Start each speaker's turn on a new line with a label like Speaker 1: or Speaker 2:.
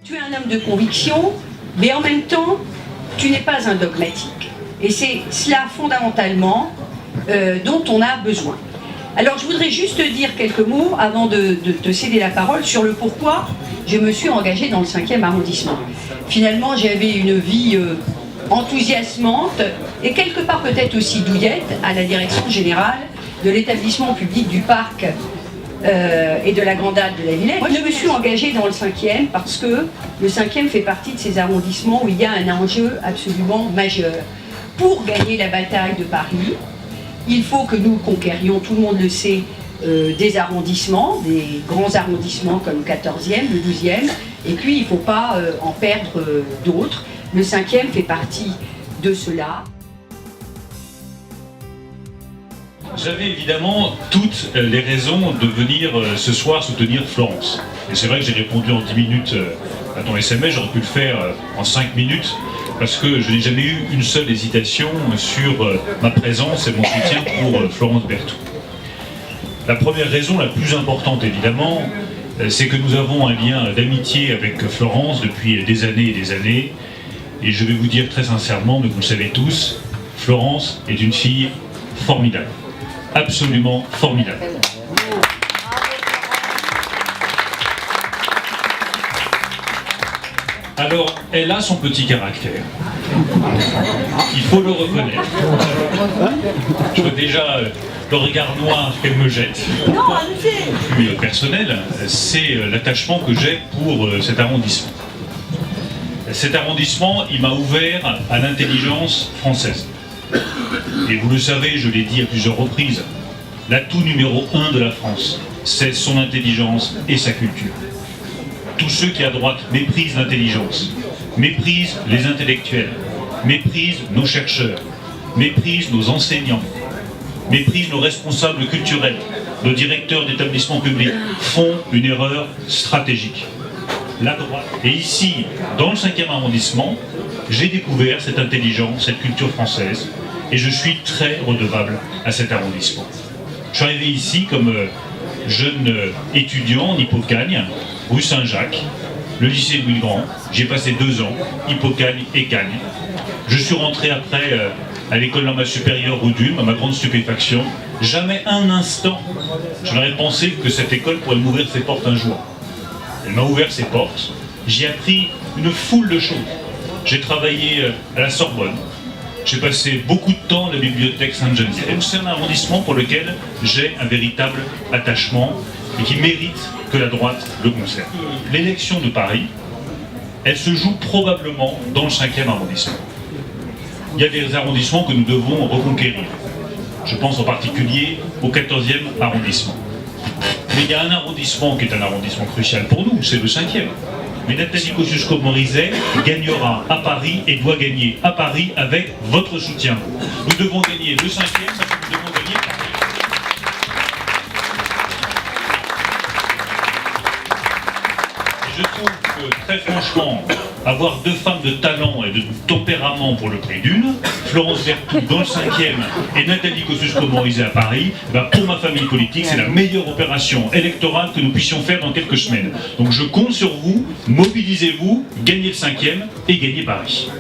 Speaker 1: Tu es un homme de conviction, mais en même temps, tu n'es pas un dogmatique. Et c'est cela fondamentalement dont on a besoin. Alors je voudrais juste dire quelques mots avant de te céder la parole sur le pourquoi je me suis engagée dans le 5e arrondissement. Finalement, j'avais une vie enthousiasmante et quelque part peut-être aussi douillette à la direction générale de l'établissement public du parc et de la Grande Halle de la Villette. Moi, je me suis engagée dans le 5e parce que le 5e fait partie de ces arrondissements où il y a un enjeu absolument majeur. Pour gagner la bataille de Paris, il faut que nous conquérions, tout le monde le sait, des arrondissements, des grands arrondissements comme le 14e, le 12e, et puis il ne faut pas en perdre d'autres. Le 5e fait partie de cela.
Speaker 2: J'avais évidemment toutes les raisons de venir ce soir soutenir Florence. Et c'est vrai que j'ai répondu en 10 minutes à ton SMS, j'aurais pu le faire en 5 minutes, parce que je n'ai jamais eu une seule hésitation sur ma présence et mon soutien pour Florence Berthoud. La première raison, la plus importante évidemment, c'est que nous avons un lien d'amitié avec Florence depuis des années, et je vais vous dire très sincèrement, mais vous le savez tous, Florence est une fille formidable. Absolument formidable. Alors, elle a son petit caractère. Il faut le reconnaître. Je vois déjà le regard noir qu'elle me jette. Plus personnel, c'est l'attachement que j'ai pour cet arrondissement. Cet arrondissement, il m'a ouvert à l'intelligence française. Et vous le savez, je l'ai dit à plusieurs reprises, l'atout numéro 1 de la France, c'est son intelligence et sa culture. Tous ceux qui à droite méprisent l'intelligence, méprisent les intellectuels, méprisent nos chercheurs, méprisent nos enseignants, méprisent nos responsables culturels, nos directeurs d'établissements publics, font une erreur stratégique. La droite. Et ici, dans le 5e arrondissement, j'ai découvert cette intelligence, cette culture française, et je suis très redevable à cet arrondissement. Je suis arrivé ici comme jeune étudiant en Hippocagne, rue Saint-Jacques, le lycée Louis le Grand. J'y ai passé 2 ans, Hippocagne et Cagne. Je suis rentré après à l'école normale supérieure rue d'Ulm, à ma grande stupéfaction. Jamais un instant, je n'aurais pensé que cette école pourrait m'ouvrir ses portes un jour. Elle m'a ouvert ses portes, j'y ai appris une foule de choses. J'ai travaillé à la Sorbonne, j'ai passé beaucoup de temps à la bibliothèque Sainte-Geneviève. C'est un arrondissement pour lequel j'ai un véritable attachement et qui mérite que la droite le conserve. L'élection de Paris, elle se joue probablement dans le 5e arrondissement. Il y a des arrondissements que nous devons reconquérir. Je pense en particulier au 14e arrondissement. Mais il y a un arrondissement qui est un arrondissement crucial pour nous, c'est le 5e. Mais Nathalie Kosciusko-Morizet gagnera à Paris et doit gagner à Paris avec votre soutien. Nous devons gagner le 5e parce que nous devons gagner Paris. Et je trouve que, très franchement, avoir 2 femmes de talent et de tempérament pour le prix d'une, Florence Berthoud dans le 5e et Nathalie Kosciusko-Morizet à Paris, ben pour ma famille politique, c'est la meilleure opération électorale que nous puissions faire dans quelques semaines. Donc je compte sur vous, mobilisez-vous, gagnez le 5e et gagnez Paris.